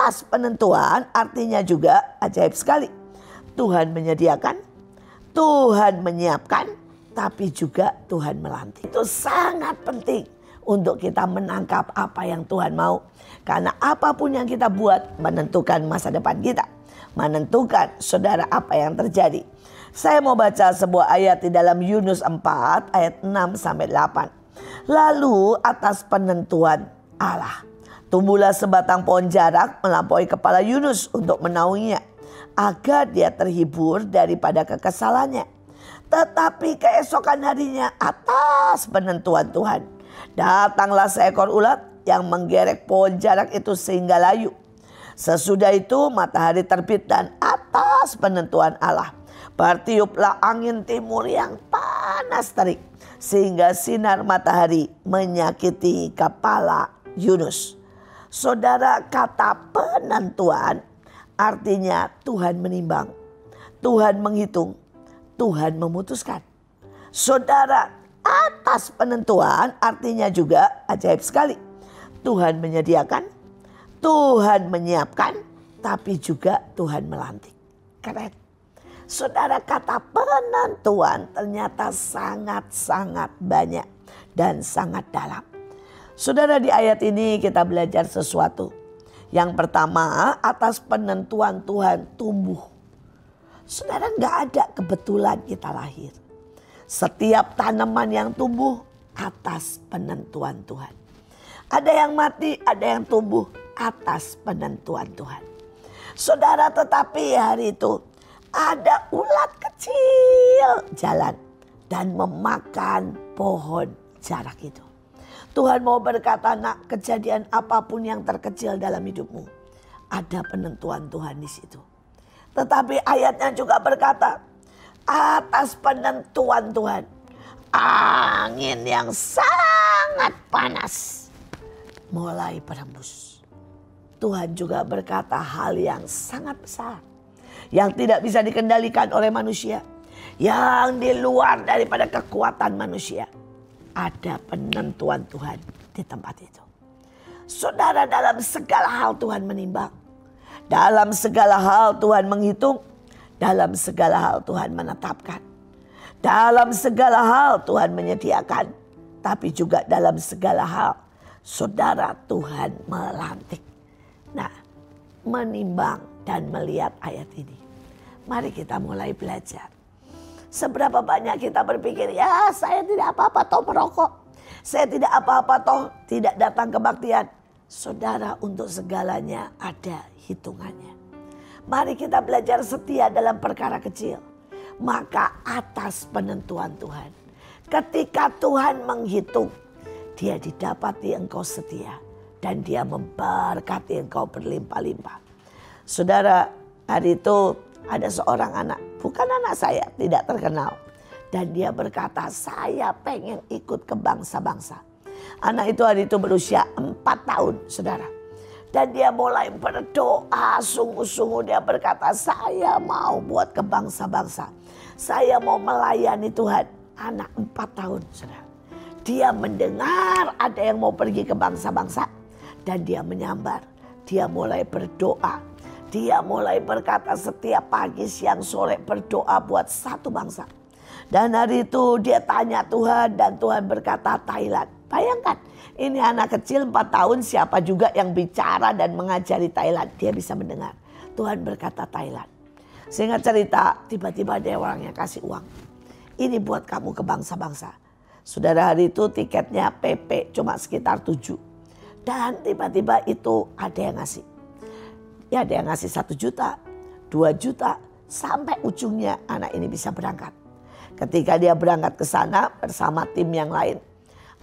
atas penentuan artinya juga ajaib sekali. Tuhan menyediakan, Tuhan menyiapkan, tapi juga Tuhan melantik. Itu sangat penting untuk kita menangkap apa yang Tuhan mau. Karena apapun yang kita buat menentukan masa depan kita. Menentukan saudara apa yang terjadi. Saya mau baca sebuah ayat di dalam Yunus 4 ayat 6-8. Lalu atas penentuan Allah, tumbuhlah sebatang pohon jarak melampaui kepala Yunus untuk menaunginya, agar dia terhibur daripada kekesalannya. Tetapi keesokan harinya atas penentuan Tuhan, datanglah seekor ulat yang menggerek pohon jarak itu sehingga layu. Sesudah itu matahari terbit dan atas penentuan Allah, bertiuplah angin timur yang panas terik, sehingga sinar matahari menyakiti kepala Yunus. Saudara, kata penentuan artinya Tuhan menimbang, Tuhan menghitung, Tuhan memutuskan. Saudara, atas penentuan artinya juga ajaib sekali. Tuhan menyediakan, Tuhan menyiapkan, tapi juga Tuhan melantik. Keren. Saudara, kata penentuan ternyata sangat-sangat banyak dan sangat dalam. Saudara, di ayat ini kita belajar sesuatu. Yang pertama, atas penentuan Tuhan tumbuh. Saudara, gak ada kebetulan kita lahir. Setiap tanaman yang tumbuh atas penentuan Tuhan. Ada yang mati, ada yang tumbuh atas penentuan Tuhan. Saudara, tetapi hari itu ada ulat kecil jalan dan memakan pohon jarak itu. Tuhan mau berkata, nak, kejadian apapun yang terkecil dalam hidupmu, ada penentuan Tuhan di situ. Tetapi ayatnya juga berkata, atas penentuan Tuhan, angin yang sangat panas mulai berhembus. Tuhan juga berkata hal yang sangat besar, yang tidak bisa dikendalikan oleh manusia, yang di luar daripada kekuatan manusia. Ada penentuan Tuhan di tempat itu. Saudara, dalam segala hal Tuhan menimbang. Dalam segala hal Tuhan menghitung. Dalam segala hal Tuhan menetapkan. Dalam segala hal Tuhan menyediakan. Tapi juga dalam segala hal saudara, Tuhan melantik. Nah, menimbang dan melihat ayat ini, mari kita mulai belajar. Seberapa banyak kita berpikir, ya saya tidak apa-apa toh merokok. Saya tidak apa-apa toh tidak datang kebaktian. Saudara, untuk segalanya ada hitungannya. Mari kita belajar setia dalam perkara kecil. Maka atas penentuan Tuhan. Ketika Tuhan menghitung, dia didapati engkau setia. Dan dia memberkati engkau berlimpah-limpah. Saudara, hari itu ada seorang anak, bukan anak saya, tidak terkenal. Dan dia berkata, saya pengen ikut ke bangsa-bangsa. Anak itu hari itu berusia 4 tahun, saudara. Dan dia mulai berdoa sungguh-sungguh. Dia berkata, saya mau buat ke bangsa-bangsa. Saya mau melayani Tuhan. Anak 4 tahun, saudara. Dia mendengar ada yang mau pergi ke bangsa-bangsa. Dan dia menyambar. Dia mulai berdoa. Dia mulai berkata setiap pagi, siang, sore berdoa buat satu bangsa. Dan hari itu dia tanya Tuhan dan Tuhan berkata Thailand. Bayangkan, ini anak kecil 4 tahun, siapa juga yang bicara dan mengajari Thailand. Dia bisa mendengar. Tuhan berkata Thailand. Sehingga cerita, tiba-tiba ada orang yang kasih uang. Ini buat kamu ke bangsa-bangsa. Saudara, hari itu tiketnya PP cuma sekitar 7. Dan tiba-tiba itu ada yang ngasih. Ya, ada yang ngasih 1 juta, 2 juta, sampai ujungnya anak ini bisa berangkat. Ketika dia berangkat ke sana bersama tim yang lain,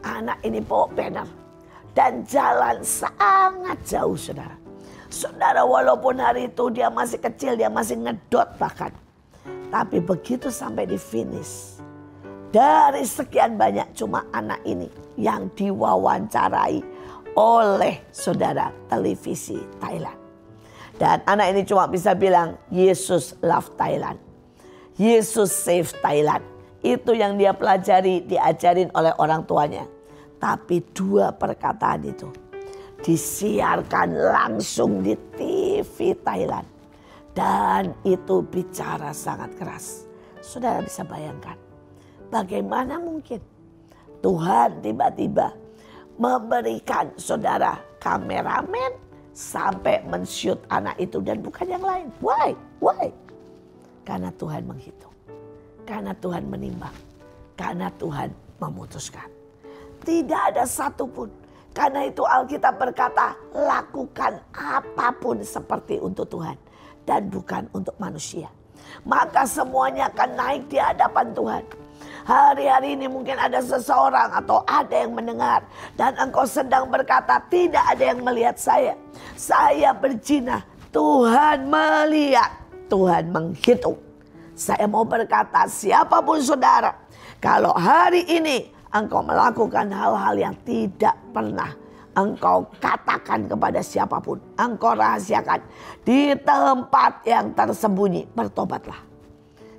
anak ini bawa banner dan jalan sangat jauh, saudara. Saudara, walaupun hari itu dia masih kecil, dia masih ngedot bahkan. Tapi begitu sampai di finish, dari sekian banyak cuma anak ini yang diwawancarai oleh saudara televisi Thailand. Dan anak ini cuma bisa bilang, Yesus love Thailand. Yesus save Thailand. Itu yang dia pelajari, diajarin oleh orang tuanya. Tapi 2 perkataan itu disiarkan langsung di TV TV Thailand. Dan itu bicara sangat keras. Saudara bisa bayangkan bagaimana mungkin Tuhan tiba-tiba memberikan saudara kameramen sampai men-shoot anak itu dan bukan yang lain. Why? Karena Tuhan menghitung. Karena Tuhan menimbang. Karena Tuhan memutuskan. Tidak ada satupun. Karena itu Alkitab berkata, lakukan apapun seperti untuk Tuhan dan bukan untuk manusia. Maka semuanya akan naik di hadapan Tuhan. Hari-hari ini mungkin ada seseorang atau ada yang mendengar dan engkau sedang berkata, tidak ada yang melihat saya. Saya berzina, Tuhan melihat, Tuhan menghitung. Saya mau berkata, siapapun saudara, kalau hari ini engkau melakukan hal-hal yang tidak pernah engkau katakan kepada siapapun, engkau rahasiakan di tempat yang tersembunyi, bertobatlah.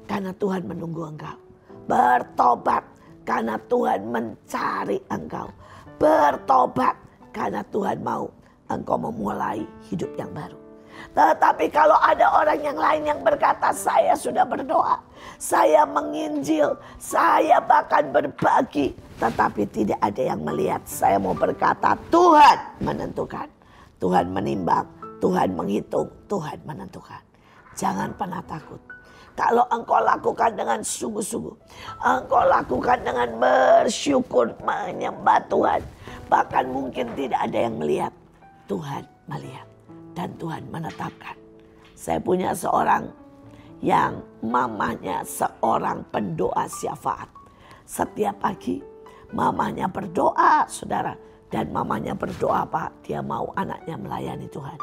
Karena Tuhan menunggu engkau. Bertobat karena Tuhan mencari engkau. Bertobat karena Tuhan mau engkau memulai hidup yang baru. Tetapi kalau ada orang yang lain yang berkata, saya sudah berdoa, saya menginjil, saya bahkan berbagi, tetapi tidak ada yang melihat. Saya mau berkata, Tuhan menentukan, Tuhan menimbang, Tuhan menghitung, Tuhan menentukan. Jangan pernah takut. Kalau engkau lakukan dengan sungguh-sungguh, engkau lakukan dengan bersyukur, menyembah Tuhan, bahkan mungkin tidak ada yang melihat, Tuhan melihat. Dan Tuhan menetapkan. Saya punya seorang yang mamanya seorang pendoa syafaat. Setiap pagi mamanya berdoa, saudara. Dan mamanya berdoa apa? Dia mau anaknya melayani Tuhan.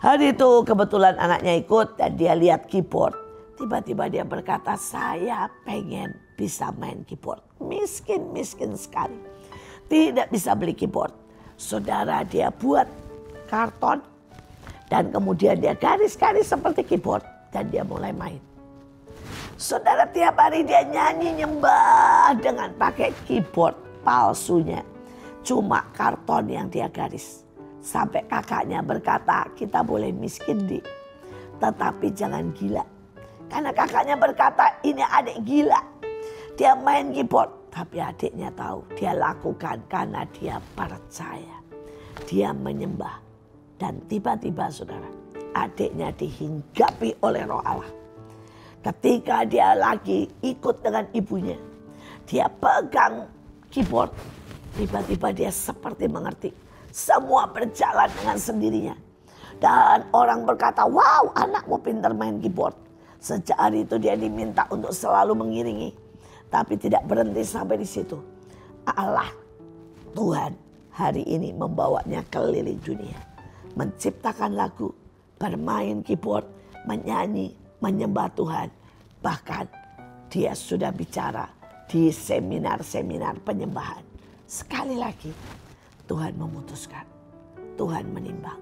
Hari itu kebetulan anaknya ikut dan dia lihat keyboard. Tiba-tiba dia berkata, saya pengen bisa main keyboard. Miskin sekali. Tidak bisa beli keyboard. Saudara, dia buat karton. Dan kemudian dia garis-garis seperti keyboard. Dan dia mulai main. Saudara, tiap hari dia nyanyi nyembah dengan pakai keyboard palsunya. Cuma karton yang dia garis. Sampai kakaknya berkata, kita boleh miskin Dik, tetapi jangan gila. Karena kakaknya berkata, ini adik gila. Dia main keyboard. Tapi adiknya tahu dia lakukan karena dia percaya. Dia menyembah. Dan tiba-tiba saudara, adiknya dihinggapi oleh Roh Allah. Ketika dia lagi ikut dengan ibunya, dia pegang keyboard. Tiba-tiba dia seperti mengerti. Semua berjalan dengan sendirinya. Dan orang berkata, wow, anakmu pintar main keyboard. Sejak hari itu dia diminta untuk selalu mengiringi. Tapi tidak berhenti sampai di situ. Allah, Tuhan hari ini membawanya keliling dunia. Menciptakan lagu, bermain keyboard, menyanyi, menyembah Tuhan. Bahkan dia sudah bicara di seminar-seminar penyembahan. Sekali lagi Tuhan memutuskan, Tuhan menimbang.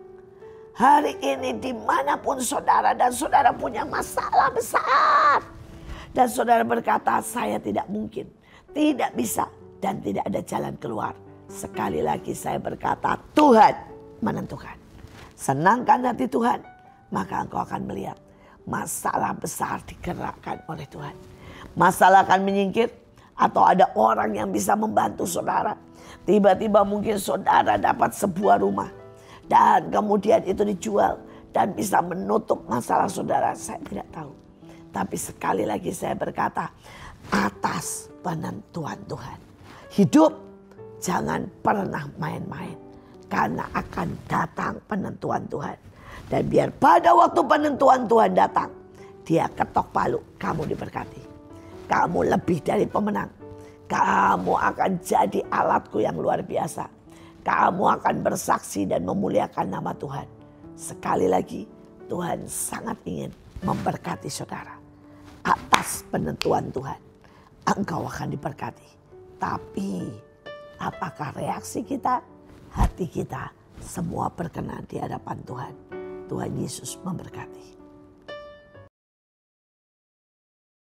Hari ini dimanapun saudara dan saudara punya masalah besar. Dan saudara berkata, saya tidak mungkin, tidak bisa dan tidak ada jalan keluar. Sekali lagi saya berkata, Tuhan menentukan. Senangkan hati Tuhan, maka engkau akan melihat masalah besar digerakkan oleh Tuhan. Masalah akan menyingkir atau ada orang yang bisa membantu saudara. Tiba-tiba mungkin saudara dapat sebuah rumah dan kemudian itu dijual dan bisa menutup masalah saudara. Saya tidak tahu. Tapi sekali lagi saya berkata, atas penentuan Tuhan. Hidup jangan pernah main-main. Karena akan datang penentuan Tuhan. Dan biar pada waktu penentuan Tuhan datang, dia ketok palu, kamu diberkati. Kamu lebih dari pemenang. Kamu akan jadi alatku yang luar biasa. Kamu akan bersaksi dan memuliakan nama Tuhan. Sekali lagi, Tuhan sangat ingin memberkati saudara. Atas penentuan Tuhan, engkau akan diberkati. Tapi apakah reaksi kita? Hati kita semua berkenan di hadapan Tuhan. Tuhan Yesus memberkati.